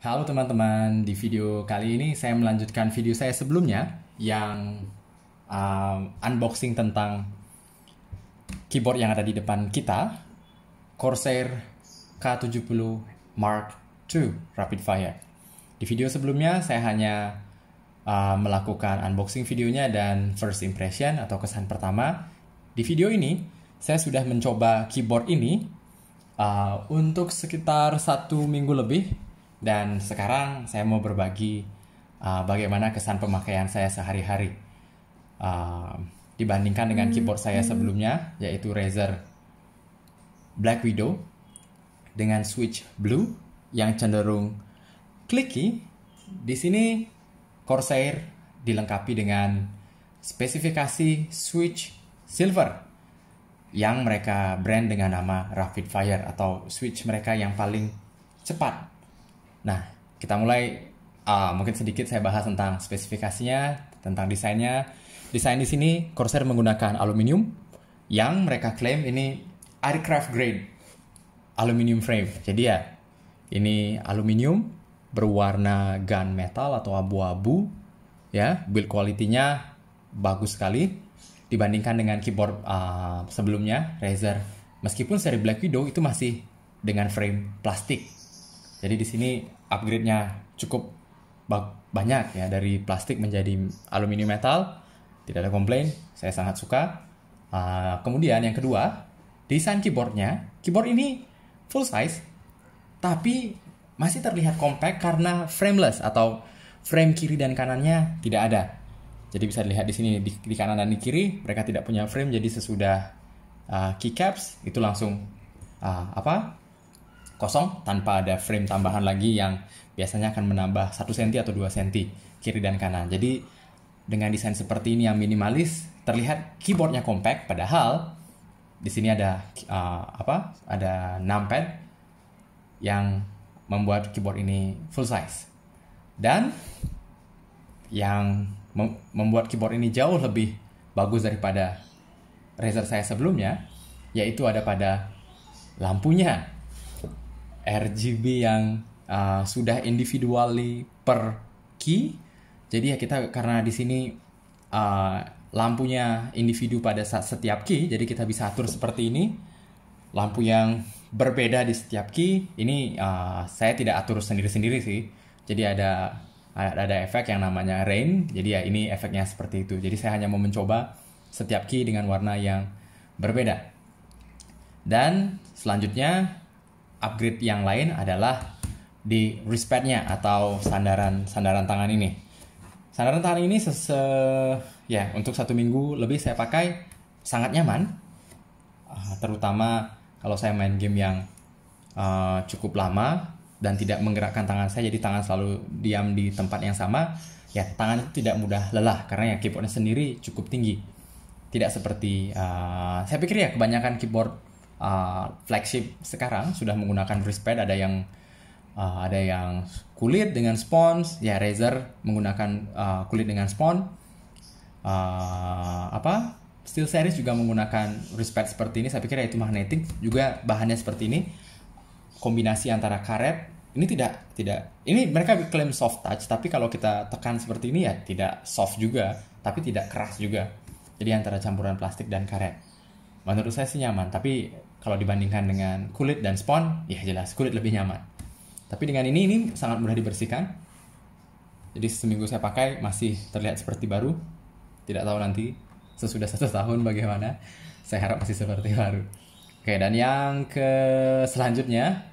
Halo teman-teman, di video kali ini saya melanjutkan video saya sebelumnya yang unboxing tentang keyboard yang ada di depan kita, Corsair K70 Mark II Rapid Fire. Di video sebelumnya saya hanya melakukan unboxing videonya dan first impression atau kesan pertama. Di video ini saya sudah mencoba keyboard ini untuk sekitar 1 minggu lebih. Dan sekarang saya mau berbagi bagaimana kesan pemakaian saya sehari-hari dibandingkan dengan keyboard saya sebelumnya, yaitu Razer Black Widow dengan switch blue yang cenderung clicky. Di sini Corsair dilengkapi dengan spesifikasi switch silver yang mereka brand dengan nama Rapid Fire atau switch mereka yang paling cepat. Nah, kita mulai, mungkin sedikit saya bahas tentang spesifikasinya, tentang desainnya. Desain di sini Corsair menggunakan aluminium yang mereka klaim ini aircraft grade aluminium frame. Jadi ya, ini aluminium berwarna gunmetal atau abu-abu, ya. Build quality-nya bagus sekali dibandingkan dengan keyboard sebelumnya Razer. Meskipun seri Black Widow itu masih dengan frame plastik. Jadi di sini upgrade-nya cukup banyak ya, dari plastik menjadi aluminium metal. Tidak ada komplain, saya sangat suka. Kemudian yang kedua, desain keyboardnya. Keyboard ini full size, tapi masih terlihat compact karena frameless atau frame kiri dan kanannya tidak ada. Jadi bisa dilihat di sini di kanan dan di kiri mereka tidak punya frame. Jadi sesudah keycaps itu langsung kosong tanpa ada frame tambahan lagi yang biasanya akan menambah 1 cm atau 2 cm kiri dan kanan. Jadi dengan desain seperti ini yang minimalis, terlihat keyboardnya compact, padahal di sini ada ada numpad yang membuat keyboard ini full size. Dan yang membuat keyboard ini jauh lebih bagus daripada Razer saya sebelumnya, yaitu ada pada lampunya. RGB yang sudah individually per key. Jadi ya kita, karena di sini lampunya individu pada setiap key, jadi kita bisa atur seperti ini. Lampu yang berbeda di setiap key. Ini saya tidak atur sendiri-sendiri sih. Jadi ada efek yang namanya rain. Jadi ya ini efeknya seperti itu. Jadi saya hanya mau mencoba setiap key dengan warna yang berbeda. Dan selanjutnya upgrade yang lain adalah di wristpadnya atau sandaran tangan ini. Sandaran tangan ini ya untuk 1 minggu lebih saya pakai, sangat nyaman. Terutama kalau saya main game yang cukup lama dan tidak menggerakkan tangan saya, jadi tangan selalu diam di tempat yang sama. Ya, tangan itu tidak mudah lelah karena ya keyboardnya sendiri cukup tinggi. Tidak seperti saya pikir ya kebanyakan keyboard flagship sekarang sudah menggunakan wristpad. Ada yang kulit dengan spons, ya Razer menggunakan kulit dengan spons. SteelSeries juga menggunakan wristpad seperti ini. Saya pikir ya itu magnetik juga, bahannya seperti ini, kombinasi antara karet. Ini tidak ini mereka klaim soft touch, tapi kalau kita tekan seperti ini ya tidak soft juga, tapi tidak keras juga. Jadi antara campuran plastik dan karet. Menurut saya sih nyaman, tapi kalau dibandingkan dengan kulit dan spons, ya jelas kulit lebih nyaman. Tapi dengan ini sangat mudah dibersihkan. Jadi seminggu saya pakai masih terlihat seperti baru. Tidak tahu nanti sesudah 1 tahun bagaimana. Saya harap masih seperti baru. Oke, dan yang selanjutnya,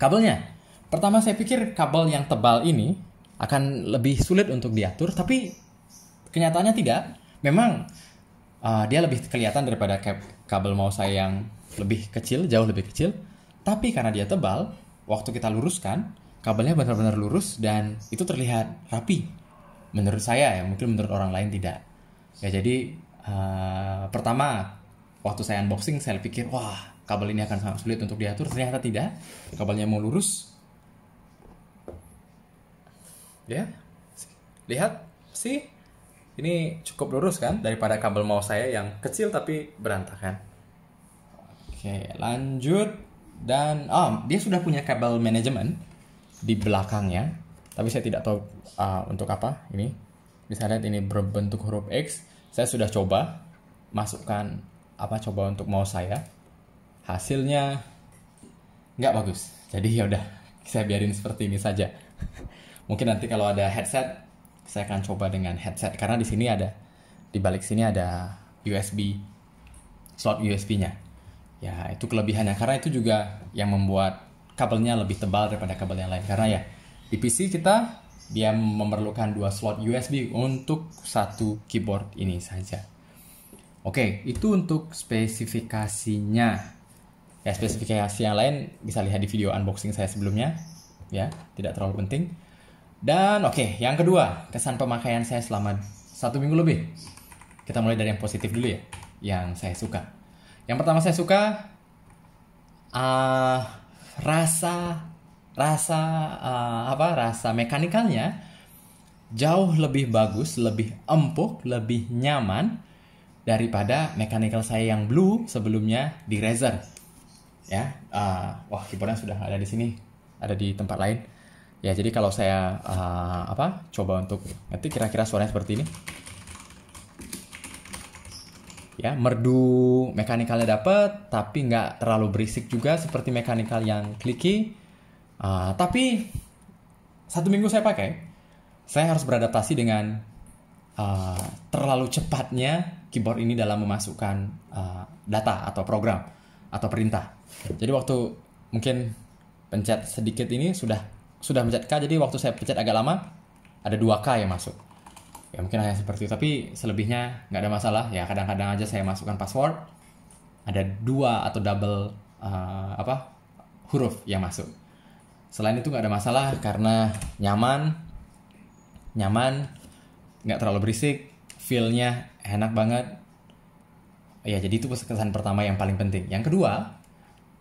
kabelnya. Pertama saya pikir kabel yang tebal ini akan lebih sulit untuk diatur, tapi kenyataannya tidak. Memang dia lebih kelihatan daripada kabel mouse saya yang lebih kecil, jauh lebih kecil. Tapi karena dia tebal, waktu kita luruskan, kabelnya benar-benar lurus dan itu terlihat rapi. Menurut saya ya, mungkin menurut orang lain tidak. Ya jadi pertama waktu saya unboxing saya pikir wah kabel ini akan sangat sulit untuk diatur. Ternyata tidak. Kabelnya mau lurus. Ya, lihat sih. Ini cukup lurus kan daripada kabel mouse saya yang kecil tapi berantakan. Oke, lanjut. Dan dia sudah punya kabel manajemen. di belakangnya, tapi saya tidak tahu untuk apa ini. Bisa lihat ini berbentuk huruf X. Saya sudah coba masukkan coba untuk mouse saya, hasilnya nggak bagus. Jadi ya udah, saya biarin seperti ini saja. Mungkin nanti kalau ada headset, saya akan coba dengan headset, karena di sini di balik sini ada slot USB-nya. Ya, itu kelebihannya, karena itu juga yang membuat kabelnya lebih tebal daripada kabel yang lain. Karena ya di PC dia memerlukan 2 slot USB untuk satu keyboard ini saja. Oke, itu untuk spesifikasinya. Ya, spesifikasi yang lain bisa lihat di video unboxing saya sebelumnya. Ya, tidak terlalu penting. Dan yang kedua, kesan pemakaian saya selama 1 minggu lebih. Kita mulai dari yang positif dulu ya, yang saya suka. Yang pertama saya suka rasa mekanikalnya jauh lebih bagus, lebih empuk, lebih nyaman daripada mechanical saya yang Blue sebelumnya di Razer. Ya, keyboardnya sudah ada di sini, ada di tempat lain. Ya, jadi kalau saya coba untuk nanti kira-kira suaranya seperti ini. Ya, merdu mechanical-nya dapat, tapi nggak terlalu berisik juga seperti mechanical yang clicky. Tapi 1 minggu saya pakai, saya harus beradaptasi dengan terlalu cepatnya keyboard ini dalam memasukkan data atau program atau perintah. Jadi waktu mungkin pencet sedikit ini sudah mencet K, jadi waktu saya pencet agak lama ada 2K yang masuk. Ya mungkin hanya seperti itu, tapi selebihnya nggak ada masalah. Ya kadang-kadang aja saya masukkan password, ada 2 atau double huruf yang masuk. Selain itu nggak ada masalah karena nyaman, nggak terlalu berisik, feel-nya enak banget. Ya, jadi itu kesan pertama yang paling penting. Yang kedua,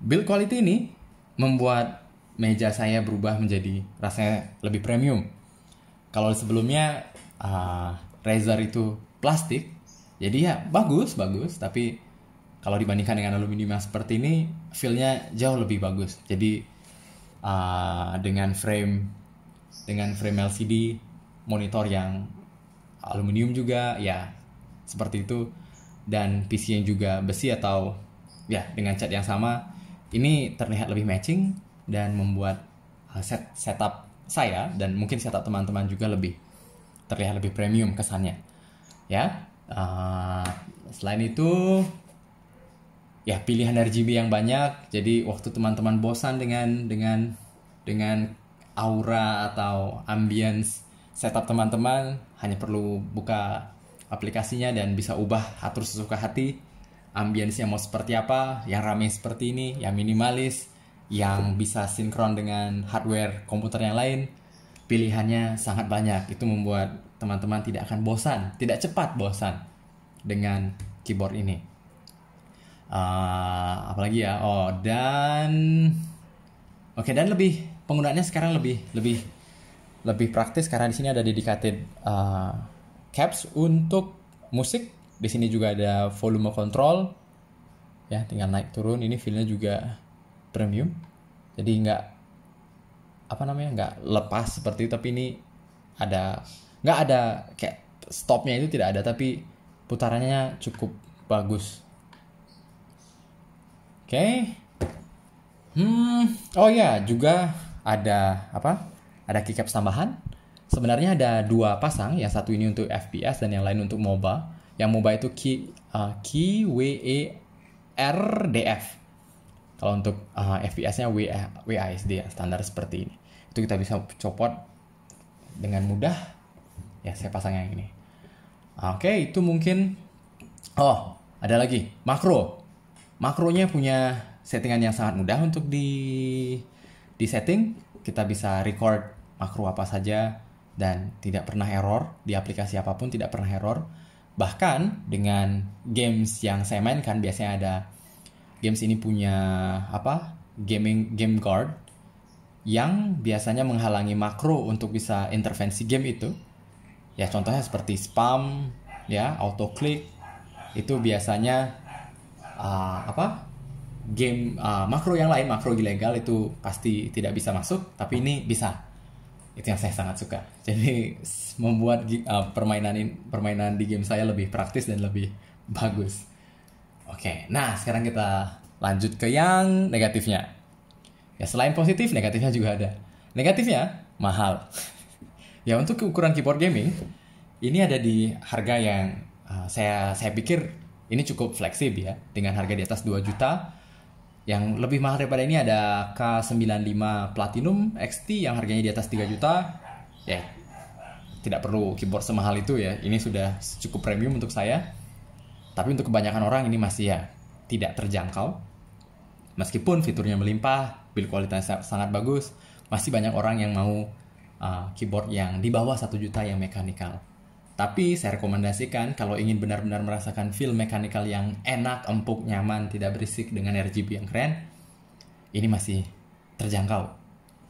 build quality ini membuat meja saya berubah menjadi rasanya lebih premium. Kalau sebelumnya Razer itu plastik, jadi ya bagus, tapi kalau dibandingkan dengan aluminium yang seperti ini, feel-nya jauh lebih bagus. Jadi dengan frame LCD, monitor yang aluminium juga, ya seperti itu, dan PC yang juga besi atau ya dengan cat yang sama, ini terlihat lebih matching dan membuat setup saya dan mungkin setup teman-teman juga terlihat lebih premium kesannya. Ya, selain itu, ya pilihan RGB yang banyak. Jadi waktu teman-teman bosan dengan aura atau ambience setup teman-teman, hanya perlu buka aplikasinya dan bisa ubah atur sesuka hati. Ambience-nya mau seperti apa, yang ramai seperti ini, yang minimalis, yang bisa sinkron dengan hardware komputer yang lain. Pilihannya sangat banyak. Itu membuat teman-teman tidak akan bosan, tidak cepat bosan dengan keyboard ini. Apalagi ya, dan lebih penggunaannya sekarang lebih praktis karena di sini ada dedicated caps untuk musik. Di sini juga ada volume control, ya tinggal naik turun. Ini feel-nya juga premium, jadi nggak lepas seperti itu, tapi ini nggak ada kayak stopnya, itu tidak ada, tapi putarannya cukup bagus. Juga ada keycaps tambahan. Sebenarnya ada 2 pasang, yang satu ini untuk FPS dan yang lain untuk MOBA. Yang MOBA itu WERDF. Kalau untuk FPS-nya WASD ya, standar seperti ini. Itu kita bisa copot dengan mudah. Ya, saya pasang yang ini. Itu mungkin. Ada lagi makro. Makronya punya settingan yang sangat mudah untuk di setting. Kita bisa record makro apa saja dan tidak pernah error. Di aplikasi apapun tidak pernah error. Bahkan dengan games yang saya mainkan, biasanya ada games ini punya game guard yang biasanya menghalangi makro untuk bisa intervensi game itu. Ya contohnya seperti spam, ya auto click, itu biasanya makro yang lain, makro ilegal itu pasti tidak bisa masuk, tapi ini bisa. Itu yang saya sangat suka. Jadi membuat permainan di game saya lebih praktis dan lebih bagus. Oke, nah sekarang kita lanjut ke yang negatifnya. Ya selain positif, negatifnya juga ada. Negatifnya mahal. Ya untuk ukuran keyboard gaming ini ada di harga yang saya pikir ini cukup fleksibel ya, dengan harga di atas 2 juta. Yang lebih mahal daripada ini ada K95 Platinum XT yang harganya di atas 3 juta. Ya, tidak perlu keyboard semahal itu ya. Ini sudah cukup premium untuk saya. Tapi untuk kebanyakan orang ini masih ya tidak terjangkau. Meskipun fiturnya melimpah, build kualitasnya sangat bagus, masih banyak orang yang mau keyboard yang di bawah 1 juta yang mechanical. Tapi saya rekomendasikan kalau ingin benar-benar merasakan feel mechanical yang enak, empuk, nyaman, tidak berisik dengan RGB yang keren, ini masih terjangkau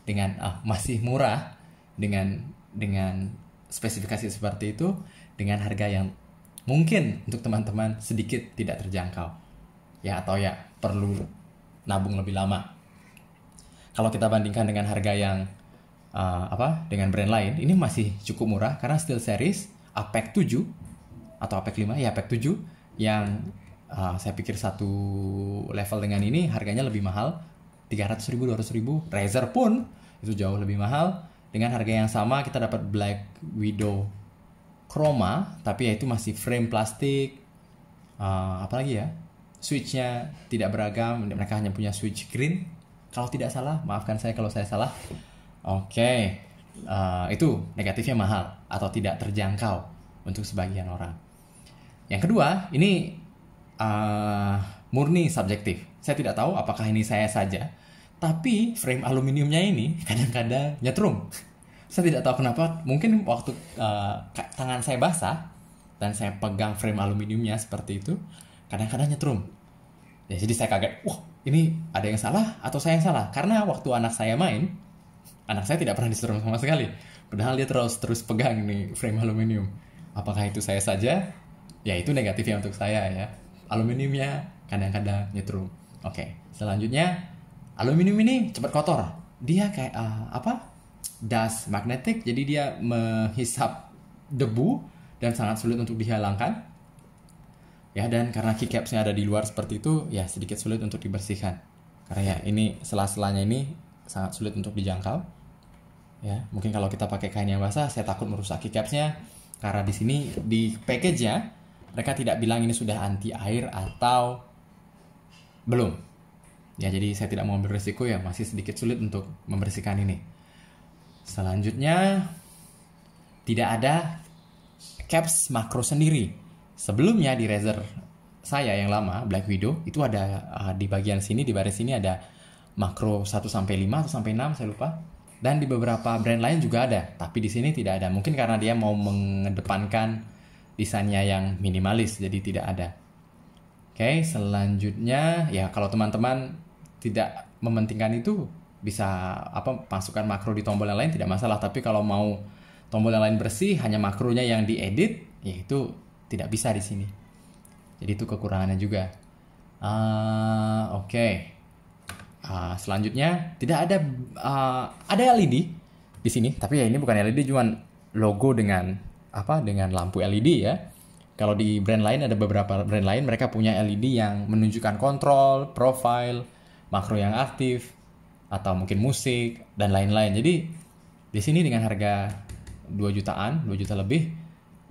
dengan masih murah dengan spesifikasi seperti itu, dengan harga yang mungkin untuk teman-teman sedikit tidak terjangkau. Ya atau ya perlu nabung lebih lama. Kalau kita bandingkan dengan harga yang dengan brand lain, ini masih cukup murah karena SteelSeries APEC 7 atau APEC 5 ya, APEC 7 yang saya pikir satu level dengan ini harganya lebih mahal, 300.000, 200.000. Razer pun itu jauh lebih mahal. Dengan harga yang sama kita dapat Black Widow Chroma, tapi ya itu masih frame plastik. Apalagi ya, switchnya tidak beragam, mereka hanya punya switch green kalau tidak salah, maafkan saya kalau saya salah. Oke. Itu negatifnya mahal atau tidak terjangkau untuk sebagian orang. Yang kedua, ini murni subjektif. Saya tidak tahu apakah ini saya saja, tapi frame aluminiumnya ini kadang-kadang nyetrum. Saya tidak tahu kenapa, mungkin waktu tangan saya basah dan saya pegang frame aluminiumnya seperti itu, kadang-kadang nyetrum. Ya, jadi saya kaget, wah ini ada yang salah atau saya yang salah? Karena waktu anak saya main, anak saya tidak pernah disetrum sama sekali. Padahal dia terus pegang nih frame aluminium. Apakah itu saya saja? Ya itu negatifnya untuk saya ya. Aluminiumnya kadang-kadang nyetrum. Oke, selanjutnya aluminium ini cepat kotor. Dia kayak dust magnetic, jadi dia menghisap debu dan sangat sulit untuk dihilangkan. Ya, dan karena keycapsnya ada di luar seperti itu, ya sedikit sulit untuk dibersihkan. Karena ya ini sela-selanya ini sangat sulit untuk dijangkau. Ya, mungkin kalau kita pakai kain yang basah, saya takut merusak keycapsnya. Karena di sini di package-nya mereka tidak bilang ini sudah anti air atau belum. Ya, jadi saya tidak mau ambil risiko ya, masih sedikit sulit untuk membersihkan ini. Selanjutnya, tidak ada caps makro sendiri. Sebelumnya di Razer saya yang lama, Black Widow, itu ada di bagian sini, di baris sini ada makro 1-5 atau sampai 6, saya lupa. Dan di beberapa brand lain juga ada, tapi di sini tidak ada. Mungkin karena dia mau mengedepankan desainnya yang minimalis, jadi tidak ada. Oke, selanjutnya ya kalau teman-teman tidak mementingkan itu, bisa masukkan makro di tombol yang lain tidak masalah. Tapi kalau mau tombol yang lain bersih, hanya makronya yang diedit, ya itu tidak bisa di sini. Jadi itu kekurangannya juga. Oke. Selanjutnya tidak ada LED di sini, tapi ya ini bukan LED, cuma logo dengan dengan lampu LED ya. Kalau di brand lain, ada beberapa brand lain mereka punya LED yang menunjukkan kontrol, profile, makro yang aktif, atau mungkin musik dan lain-lain. Jadi di sini dengan harga 2 jutaan, 2 juta lebih,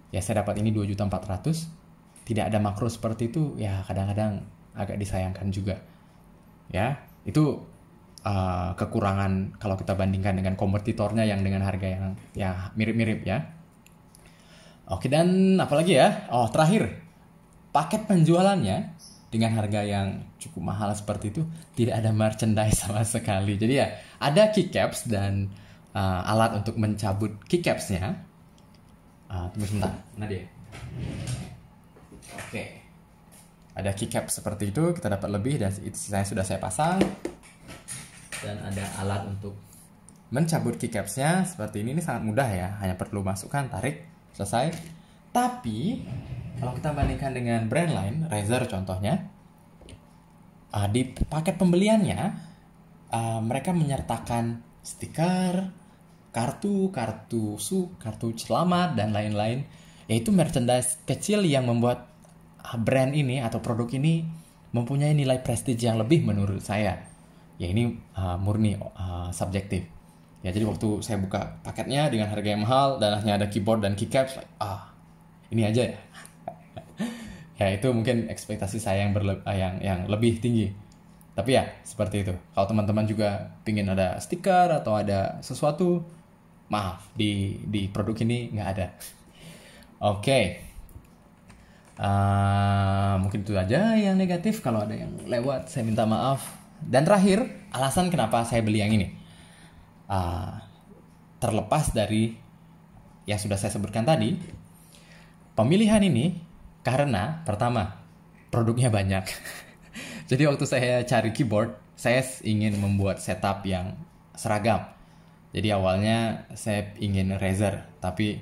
ya saya dapat ini 2.400.000. Tidak ada makro seperti itu, ya kadang-kadang agak disayangkan juga. Ya, itu kekurangan kalau kita bandingkan dengan kompetitornya yang dengan harga yang ya mirip-mirip ya. Oke, dan apalagi ya? Oh, terakhir, paket penjualannya dengan harga yang cukup mahal seperti itu, tidak ada merchandise sama sekali. Jadi ya, ada keycaps dan alat untuk mencabut keycapsnya. Tunggu sebentar, mana dia? Oke. Ada keycap seperti itu, kita dapat lebih dan sisanya sudah saya pasang. Dan ada alat untuk mencabut keycapsnya seperti ini sangat mudah ya, hanya perlu masukkan, tarik, selesai. Tapi kalau kita bandingkan dengan brand lain, Razer contohnya, Di paket pembeliannya mereka menyertakan stiker, kartu selamat dan lain-lain. Yaitu merchandise kecil yang membuat brand ini atau produk ini mempunyai nilai prestige yang lebih menurut saya. Ya ini murni subjektif. Ya jadi waktu saya buka paketnya dengan harga yang mahal dan hanya ada keyboard dan keycaps, ini aja ya. Ya itu mungkin ekspektasi saya yang lebih tinggi. Tapi ya seperti itu. Kalau teman-teman juga pingin ada stiker atau ada sesuatu, maaf di produk ini nggak ada. Oke. Mungkin itu aja yang negatif. Kalau ada yang lewat saya minta maaf. Dan terakhir, alasan kenapa saya beli yang ini. Terlepas dari yang sudah saya sebutkan tadi, pemilihan ini karena pertama produknya banyak. Jadi waktu saya cari keyboard, saya ingin membuat setup yang seragam. Jadi awalnya saya ingin Razer, tapi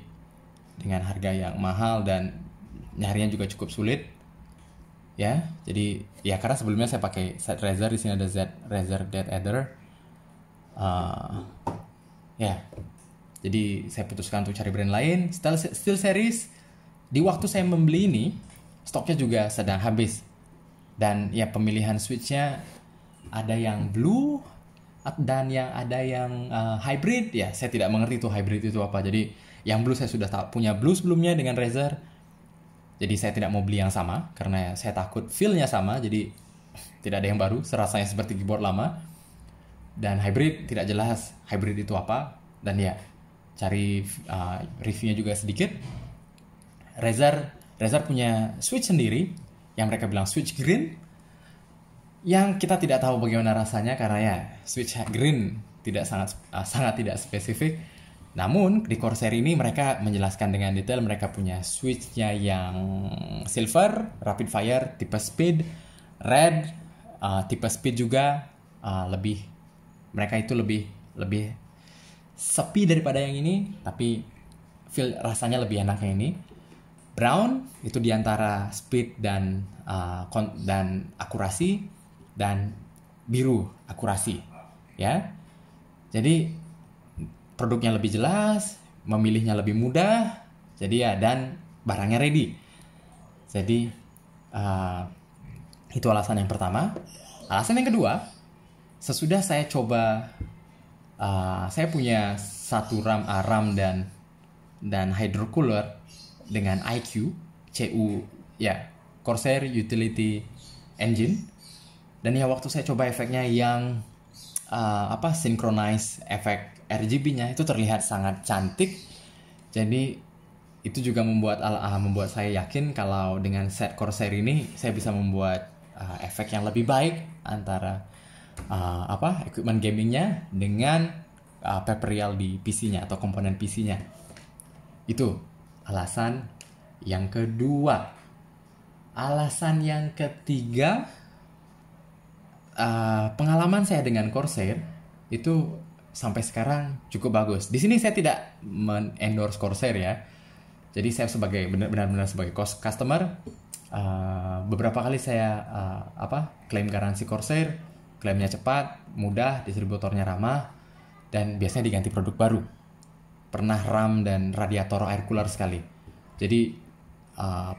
dengan harga yang mahal dan nyarinya juga cukup sulit. Ya, jadi ya karena sebelumnya saya pakai set Razer, di sini ada Razer Dead Adder. Ya, jadi saya putuskan untuk cari brand lain. Steel Series. Di waktu saya membeli ini, stoknya juga sedang habis. Dan ya pemilihan switchnya ada yang blue dan ada yang hybrid. Ya, saya tidak mengerti itu hybrid itu apa. Jadi yang blue saya sudah punya blue sebelumnya dengan Razer. Jadi saya tidak mau beli yang sama karena saya takut feel-nya sama. Jadi tidak ada yang baru, serasanya seperti keyboard lama. Dan hybrid tidak jelas hybrid itu apa. Dan ya cari reviewnya juga sedikit. Razer punya switch sendiri yang mereka bilang switch green, yang kita tidak tahu bagaimana rasanya karena ya switch green sangat tidak spesifik. Namun di Corsair ini mereka menjelaskan dengan detail. Mereka punya switchnya yang silver, rapid fire, tipe speed, red, tipe speed juga mereka itu lebih sepi daripada yang ini, tapi feel rasanya lebih enak yang ini. Brown itu diantara speed dan akurasi, dan biru akurasi, ya. Jadi produknya lebih jelas, memilihnya lebih mudah, jadi ya dan barangnya ready. Jadi itu alasan yang pertama. Alasan yang kedua, sesudah saya coba, saya punya satu RAM dan hydrocooler dengan IQ CU ya, Corsair Utility Engine. Dan ya waktu saya coba efeknya yang synchronize efek RGB-nya itu terlihat sangat cantik. Jadi itu juga membuat saya yakin kalau dengan set Corsair ini saya bisa membuat efek yang lebih baik antara equipment gamingnya dengan peripheral di PC-nya atau komponen PC-nya. Itu alasan yang kedua. Alasan yang ketiga, pengalaman saya dengan Corsair itu sampai sekarang cukup bagus. Di sini saya tidak men-endorse Corsair ya. Jadi saya benar-benar sebagai customer, beberapa kali saya klaim garansi Corsair. Klaimnya cepat, mudah, distributornya ramah, dan biasanya diganti produk baru. Pernah RAM dan radiator air cooler sekali. Jadi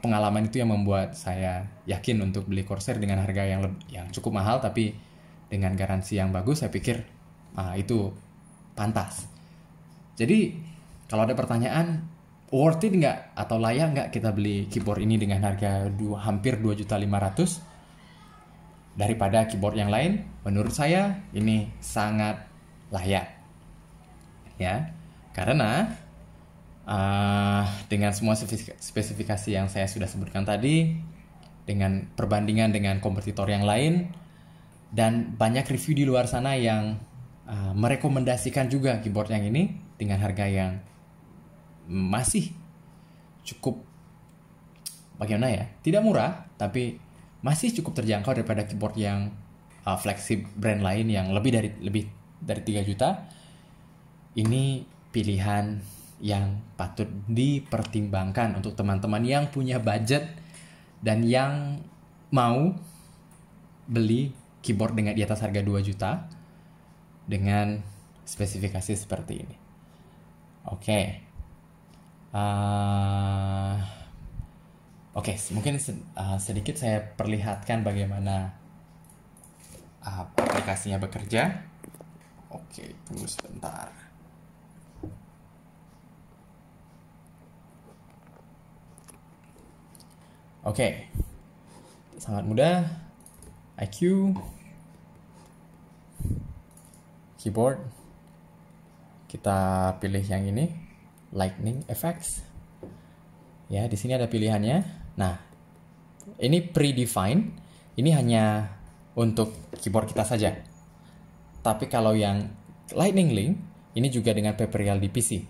pengalaman itu yang membuat saya yakin untuk beli Corsair dengan harga yang cukup mahal, tapi dengan garansi yang bagus. Saya pikir itu pantas. Jadi kalau ada pertanyaan, worth it nggak atau layak nggak kita beli keyboard ini dengan harga hampir 2.500.000 daripada keyboard yang lain? Menurut saya ini sangat layak, ya. Karena dengan semua spesifikasi yang saya sudah sebutkan tadi, dengan perbandingan dengan kompetitor yang lain, dan banyak review di luar sana yang merekomendasikan juga keyboard yang ini dengan harga yang masih cukup, bagaimana ya, tidak murah, tapi masih cukup terjangkau daripada keyboard yang flagship brand lain yang lebih dari 3 juta. Ini pilihan yang patut dipertimbangkan untuk teman-teman yang punya budget dan yang mau beli keyboard dengan di atas harga 2 juta dengan spesifikasi seperti ini. Oke. Oke, mungkin sedikit saya perlihatkan bagaimana aplikasinya bekerja. Oke, tunggu sebentar. Oke, sangat mudah. IQ, keyboard, kita pilih yang ini, Lightning Effects. Ya, di sini ada pilihannya. Nah, ini predefined. Ini hanya untuk keyboard kita saja. Tapi kalau yang Lightning Link, ini juga dengan Pepperreal di PC.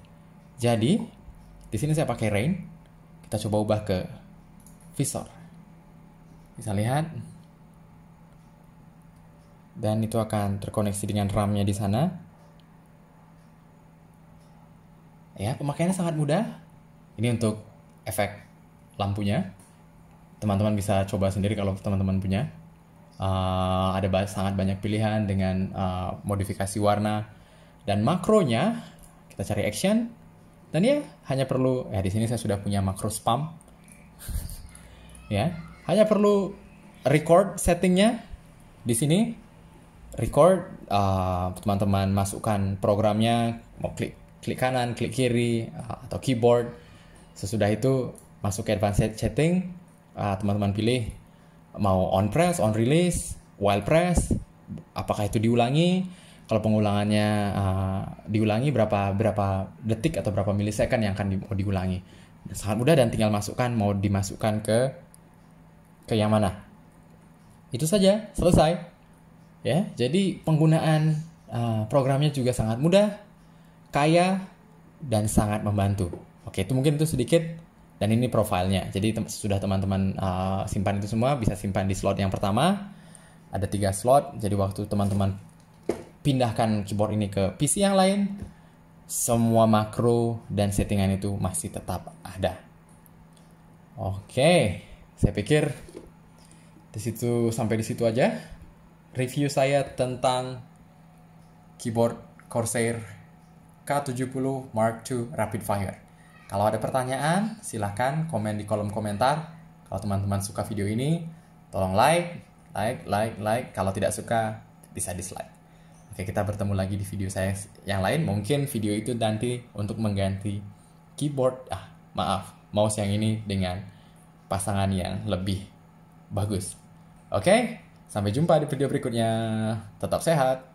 Jadi, di sini saya pakai Rain. Kita coba ubah ke Visor. Bisa lihat. Dan itu akan terkoneksi dengan RAM-nya di sana. Ya, pemakaiannya sangat mudah. Ini untuk efek lampunya. Teman-teman bisa coba sendiri kalau teman-teman punya. Ada sangat banyak pilihan dengan modifikasi warna dan makronya. Kita cari action dan ya hanya perlu di sini saya sudah punya makro spam. Ya, hanya perlu record settingnya di sini. Record, teman-teman masukkan programnya, mau klik kanan, klik kiri, atau keyboard. Sesudah itu masuk ke advanced setting, teman-teman pilih mau on press, on release, while press, apakah itu diulangi. Kalau pengulangannya diulangi berapa detik atau berapa milisecond yang akan mau diulangi. Sangat mudah dan tinggal masukkan mau dimasukkan ke yang mana. Itu saja, selesai. Ya, jadi penggunaan programnya juga sangat mudah, kaya, dan sangat membantu. Oke, itu mungkin itu sedikit. Dan ini profilnya. Jadi sudah teman-teman simpan itu semua, bisa simpan di slot yang pertama. Ada 3 slot. Jadi waktu teman-teman pindahkan keyboard ini ke PC yang lain, semua makro dan settingan itu masih tetap ada. Oke, saya pikir sampai di situ aja review saya tentang keyboard Corsair K70 Mark II Rapid Fire. Kalau ada pertanyaan, silahkan komen di kolom komentar. Kalau teman-teman suka video ini, tolong like. Kalau tidak suka, bisa dislike. Oke, kita bertemu lagi di video saya yang lain. Mungkin video itu nanti untuk mengganti keyboard, mouse yang ini dengan pasangan yang lebih bagus. Oke, sampai jumpa di video berikutnya. Tetap sehat.